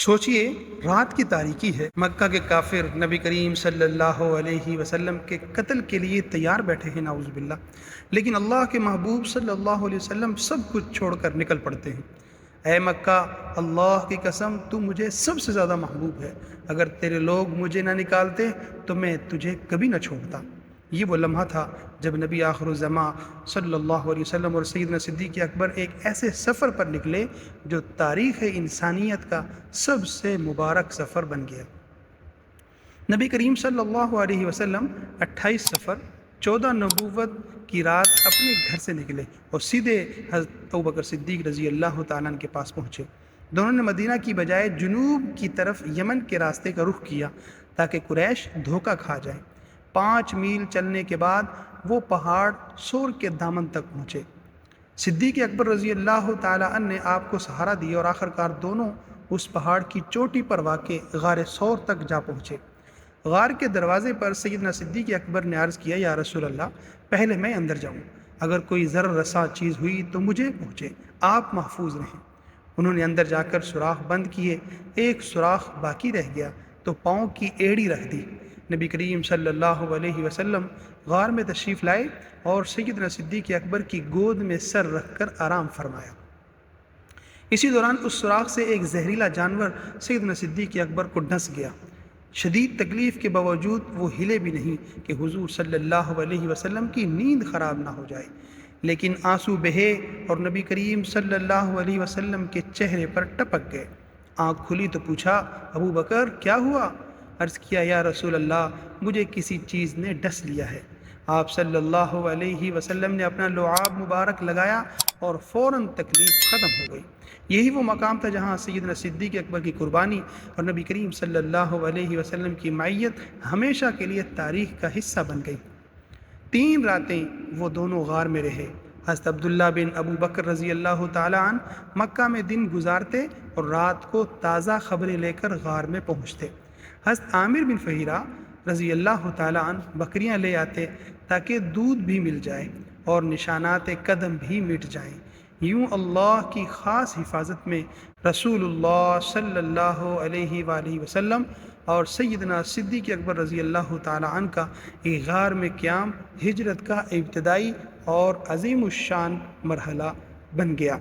سوچئے رات کی تاریکی ہے، مکہ کے کافر نبی کریم صلی اللہ علیہ وسلم کے قتل کے لیے تیار بیٹھے ہیں، نعوذ باللہ، لیکن اللہ کے محبوب صلی اللہ علیہ وسلم سب کچھ چھوڑ کر نکل پڑتے ہیں۔ اے مکہ، اللہ کی قسم تو مجھے سب سے زیادہ محبوب ہے، اگر تیرے لوگ مجھے نہ نکالتے تو میں تجھے کبھی نہ چھوڑتا۔ یہ وہ لمحہ تھا جب نبی آخر الزماں صلی اللہ علیہ وسلم اور سیدنا صدیق اکبر ایک ایسے سفر پر نکلے جو تاریخ انسانیت کا سب سے مبارک سفر بن گیا۔ نبی کریم صلی اللہ علیہ وسلم 28 سفر 14 نبوت کی رات اپنے گھر سے نکلے اور سیدھے حضرت ابوبکر صدیق رضی اللہ تعالیٰ عنہ کے پاس پہنچے۔ دونوں نے مدینہ کی بجائے جنوب کی طرف یمن کے راستے کا رخ کیا تاکہ قریش دھوکہ کھا جائیں۔ 5 میل چلنے کے بعد وہ پہاڑ سور کے دامن تک پہنچے۔ صدیق اکبر رضی اللہ تعالیٰ عنہ نے آپ کو سہارا دیا اور آخرکار دونوں اس پہاڑ کی چوٹی پر واقع غار سور تک جا پہنچے۔ غار کے دروازے پر سیدنا صدیق اکبر نے عرض کیا، یا رسول اللہ، پہلے میں اندر جاؤں، اگر کوئی ضرر رساں چیز ہوئی تو مجھے پہنچے، آپ محفوظ رہیں۔ انہوں نے اندر جا کر سوراخ بند کیے، ایک سوراخ باقی رہ گیا تو پاؤں کی ایڑی رکھ دی۔ نبی کریم صلی اللہ علیہ وسلم غار میں تشریف لائے اور سیدنا صدیق اکبر کی گود میں سر رکھ کر آرام فرمایا۔ اسی دوران اس سوراخ سے ایک زہریلا جانور سیدنا صدیق اکبر کو ڈس گیا۔ شدید تکلیف کے باوجود وہ ہلے بھی نہیں کہ حضور صلی اللہ علیہ وسلم کی نیند خراب نہ ہو جائے، لیکن آنسو بہے اور نبی کریم صلی اللہ علیہ وسلم کے چہرے پر ٹپک گئے۔ آنکھ کھلی تو پوچھا، ابو بکر کیا ہوا؟ عرض کیا، یا رسول اللہ، مجھے کسی چیز نے ڈس لیا ہے۔ آپ صلی اللہ علیہ وسلم نے اپنا لعاب مبارک لگایا اور فوراً تکلیف ختم ہو گئی۔ یہی وہ مقام تھا جہاں سیدنا صدیق اکبر کی قربانی اور نبی کریم صلی اللہ علیہ وسلم کی معیت ہمیشہ کے لیے تاریخ کا حصہ بن گئی۔ 3 راتیں وہ دونوں غار میں رہے۔ حضرت عبداللہ بن ابو بکر رضی اللہ تعالیٰ عنہ مکہ میں دن گزارتے اور رات کو تازہ خبریں لے کر غار میں پہنچتے۔ حضرت عامر بن فہیرہ رضی اللہ تعالیٰ عنہ بکریاں لے آتے تاکہ دودھ بھی مل جائے اور نشانات قدم بھی مٹ جائیں۔ یوں اللہ کی خاص حفاظت میں رسول اللہ صلی اللہ علیہ وآلہ وسلم اور سیدنا صدیق اکبر رضی اللہ تعالیٰ عنہ کا ایک غار میں قیام ہجرت کا ابتدائی اور عظیم الشان مرحلہ بن گیا۔